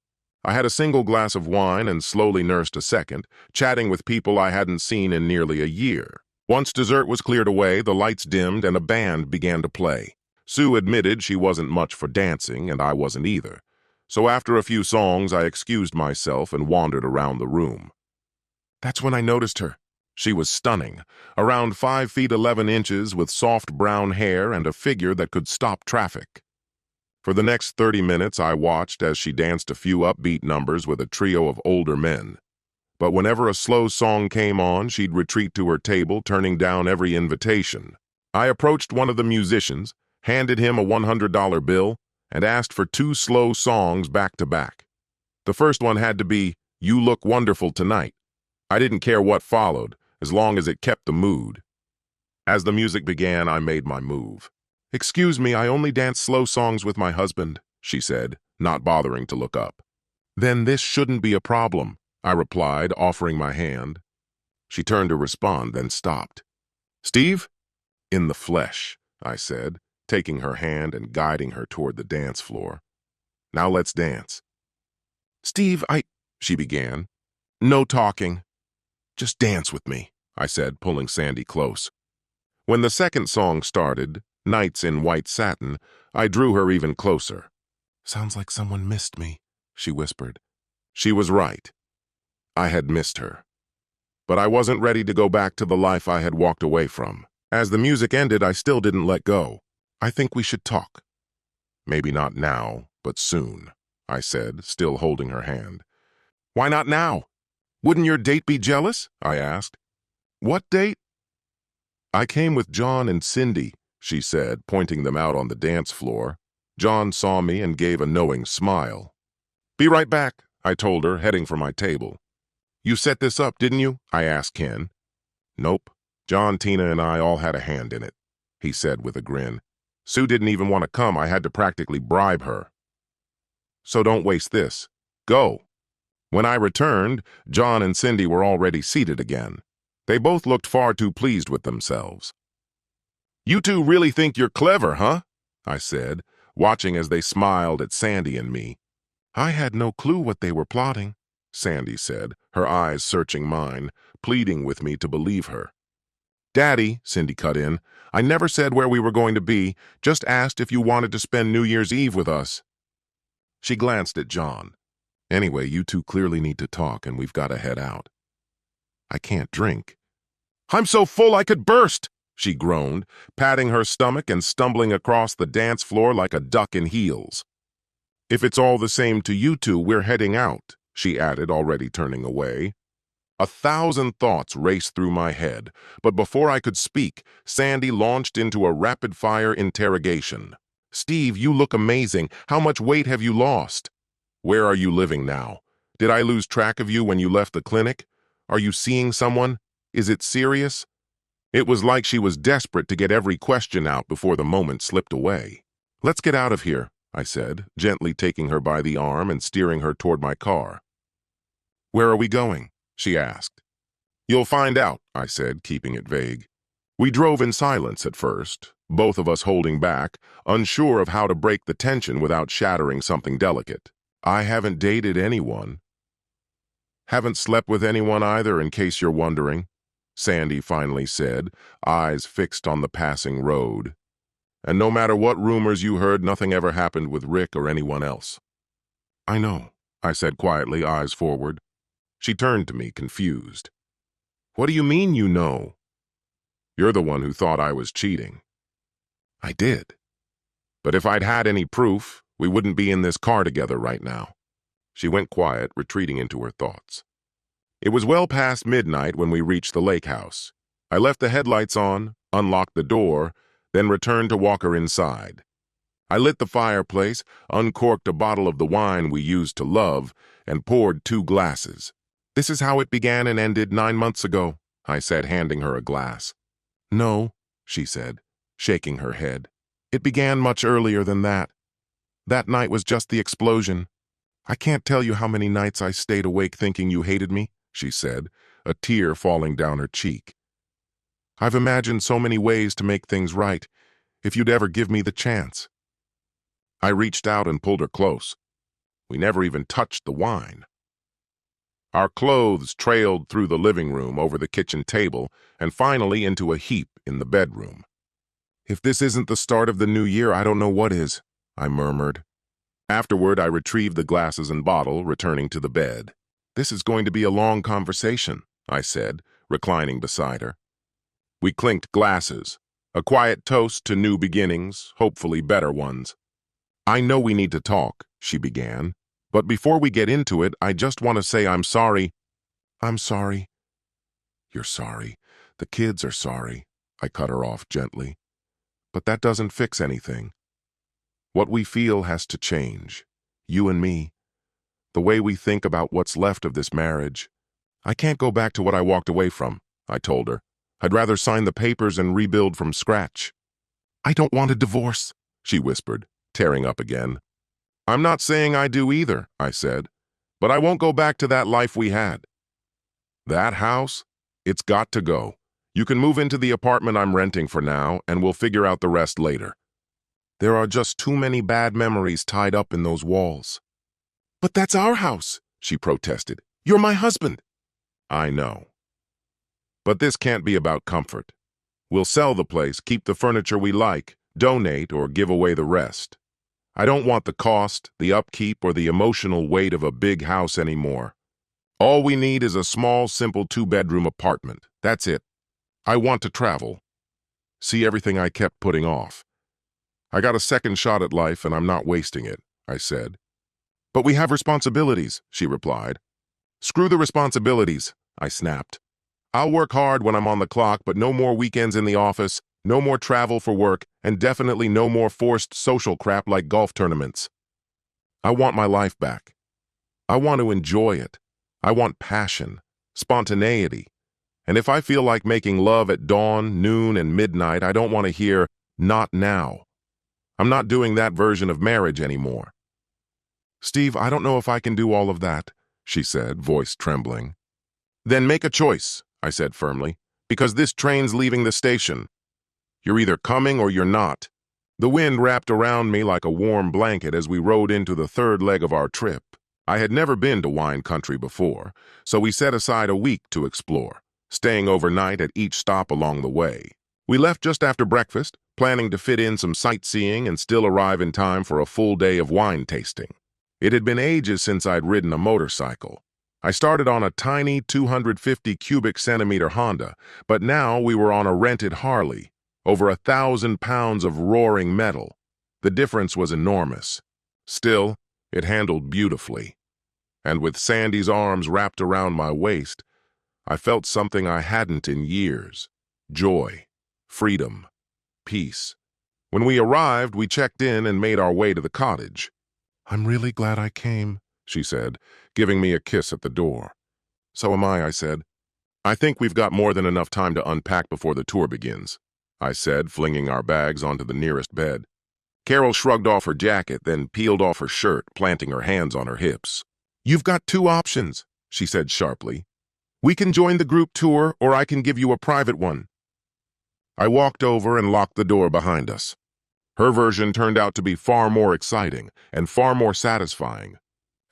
I had a single glass of wine and slowly nursed a second, chatting with people I hadn't seen in nearly a year. Once dessert was cleared away, the lights dimmed and a band began to play. Sue admitted she wasn't much for dancing, and I wasn't either. So after a few songs, I excused myself and wandered around the room. That's when I noticed her. She was stunning, around 5 feet 11 inches with soft brown hair and a figure that could stop traffic. For the next 30 minutes, I watched as she danced a few upbeat numbers with a trio of older men. But whenever a slow song came on, she'd retreat to her table, turning down every invitation. I approached one of the musicians, handed him a $100 bill, and asked for 2 slow songs back to back. The first one had to be, You Look Wonderful Tonight. I didn't care what followed, as long as it kept the mood. As the music began, I made my move. Excuse me, I only dance slow songs with my husband, she said, not bothering to look up. Then this shouldn't be a problem, I replied, offering my hand. She turned to respond, then stopped. Steve? In the flesh, I said, taking her hand and guiding her toward the dance floor. Now let's dance. Steve, she began. No talking. Just dance with me. I said, pulling Sandy close. When the second song started, Nights in White Satin, I drew her even closer. "Sounds like someone missed me," she whispered. She was right. I had missed her. But I wasn't ready to go back to the life I had walked away from. As the music ended, I still didn't let go. "I think we should talk." "Maybe not now, but soon," I said, still holding her hand. "Why not now? Wouldn't your date be jealous?" I asked. "What date?" "I came with John and Cindy," she said, pointing them out on the dance floor. John saw me and gave a knowing smile. "Be right back," I told her, heading for my table. "You set this up, didn't you?" I asked Ken. "Nope. John, Tina, and I all had a hand in it," he said with a grin. "Sue didn't even want to come. I had to practically bribe her. So don't waste this. Go." When I returned, John and Cindy were already seated again. They both looked far too pleased with themselves. "You two really think you're clever, huh?" I said, watching as they smiled at Sandy and me. "I had no clue what they were plotting," Sandy said, her eyes searching mine, pleading with me to believe her. "Daddy," Cindy cut in, "I never said where we were going to be, just asked if you wanted to spend New Year's Eve with us." She glanced at John. "Anyway, you two clearly need to talk, and we've got to head out." "I can't drink." "I'm so full I could burst," she groaned, patting her stomach and stumbling across the dance floor like a duck in heels. "If it's all the same to you two, we're heading out," she added, already turning away. 1,000 thoughts raced through my head, but before I could speak, Sandy launched into a rapid-fire interrogation. "Steve, you look amazing. How much weight have you lost? Where are you living now? Did I lose track of you when you left the clinic? Are you seeing someone? Is it serious?" It was like she was desperate to get every question out before the moment slipped away. "Let's get out of here," I said, gently taking her by the arm and steering her toward my car. "Where are we going?" she asked. "You'll find out," I said, keeping it vague. We drove in silence at first, both of us holding back, unsure of how to break the tension without shattering something delicate. "I haven't dated anyone." "Haven't slept with anyone either, in case you're wondering," Sandy finally said, eyes fixed on the passing road. "And no matter what rumors you heard, nothing ever happened with Rick or anyone else." "I know," I said quietly, eyes forward. She turned to me, confused. "What do you mean you know? You're the one who thought I was cheating." "I did. But if I'd had any proof, we wouldn't be in this car together right now." She went quiet, retreating into her thoughts. It was well past midnight when we reached the lake house. I left the headlights on, unlocked the door, then returned to walk her inside. I lit the fireplace, uncorked a bottle of the wine we used to love, and poured 2 glasses. "This is how it began and ended 9 months ago," I said, handing her a glass. "No," she said, shaking her head. "It began much earlier than that. That night was just the explosion. I can't tell you how many nights I stayed awake thinking you hated me," she said, a tear falling down her cheek. "I've imagined so many ways to make things right, if you'd ever give me the chance." I reached out and pulled her close. We never even touched the wine. Our clothes trailed through the living room, over the kitchen table, and finally into a heap in the bedroom. "If this isn't the start of the new year, I don't know what is," I murmured. Afterward, I retrieved the glasses and bottle, returning to the bed. "This is going to be a long conversation," I said, reclining beside her. We clinked glasses, a quiet toast to new beginnings, hopefully better ones. "I know we need to talk," she began, "but before we get into it, I just want to say I'm sorry." "I'm sorry." "You're sorry. The kids are sorry," I cut her off gently. "But that doesn't fix anything. What we feel has to change. You and me. The way we think about what's left of this marriage. I can't go back to what I walked away from," I told her. "I'd rather sign the papers and rebuild from scratch." "I don't want a divorce," she whispered, tearing up again. "I'm not saying I do either," I said, "but I won't go back to that life we had. That house, it's got to go. You can move into the apartment I'm renting for now, and we'll figure out the rest later. There are just too many bad memories tied up in those walls." "But that's our house," she protested. "You're my husband." "I know. But this can't be about comfort. We'll sell the place, keep the furniture we like, donate, or give away the rest. I don't want the cost, the upkeep, or the emotional weight of a big house anymore. All we need is a small, simple 2-bedroom apartment. That's it. I want to travel. See everything I kept putting off. I got a second shot at life and I'm not wasting it, I said. But we have responsibilities, she replied. Screw the responsibilities, I snapped. I'll work hard when I'm on the clock, but no more weekends in the office, no more travel for work, and definitely no more forced social crap like golf tournaments. I want my life back. I want to enjoy it. I want passion, spontaneity. And if I feel like making love at dawn, noon, and midnight, I don't want to hear, "Not now." I'm not doing that version of marriage anymore. Steve, I don't know if I can do all of that, she said, voice trembling. Then make a choice, I said firmly, because this train's leaving the station. You're either coming or you're not. The wind wrapped around me like a warm blanket as we rode into the third leg of our trip. I had never been to wine country before, so we set aside a week to explore, staying overnight at each stop along the way. We left just after breakfast, planning to fit in some sightseeing and still arrive in time for a full day of wine tasting. It had been ages since I'd ridden a motorcycle. I started on a tiny 250 cubic centimeter Honda, but now we were on a rented Harley, over 1,000 pounds of roaring metal. The difference was enormous. Still, it handled beautifully. And with Sandy's arms wrapped around my waist, I felt something I hadn't in years. Joy, freedom, peace. When we arrived, we checked in and made our way to the cottage. I'm really glad I came, she said, giving me a kiss at the door. So am I said. I think we've got more than enough time to unpack before the tour begins, I said, flinging our bags onto the nearest bed. Carol shrugged off her jacket, then peeled off her shirt, planting her hands on her hips. You've got two options, she said sharply. We can join the group tour, or I can give you a private one. I walked over and locked the door behind us. Her version turned out to be far more exciting and far more satisfying.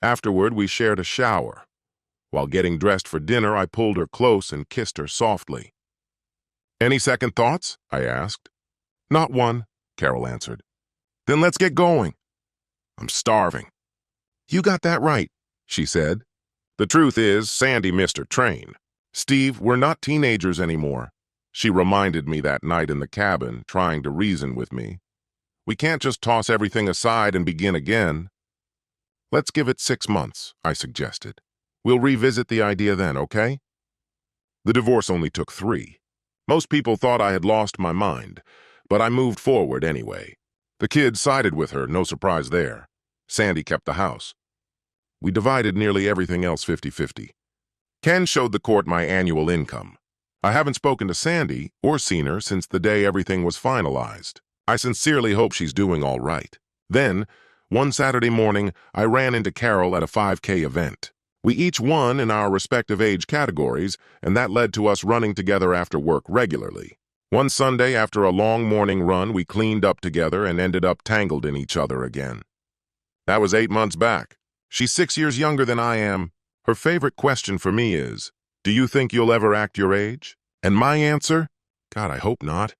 Afterward, we shared a shower. While getting dressed for dinner, I pulled her close and kissed her softly. Any second thoughts? I asked. Not one, Carol answered. Then let's get going. I'm starving. You got that right, she said. The truth is, Sandy missed her train. Steve, we're not teenagers anymore. She reminded me that night in the cabin, trying to reason with me. We can't just toss everything aside and begin again. Let's give it 6 months, I suggested. We'll revisit the idea then, okay? The divorce only took 3. Most people thought I had lost my mind, but I moved forward anyway. The kids sided with her, no surprise there. Sandy kept the house. We divided nearly everything else 50-50. Ken showed the court my annual income. I haven't spoken to Sandy or seen her since the day everything was finalized. I sincerely hope she's doing all right. Then, one Saturday morning, I ran into Carol at a 5K event. We each won in our respective age categories, and that led to us running together after work regularly. One Sunday, after a long morning run, we cleaned up together and ended up tangled in each other again. That was 8 months back. She's 6 years younger than I am. Her favorite question for me is, do you think you'll ever act your age? And my answer? God, I hope not.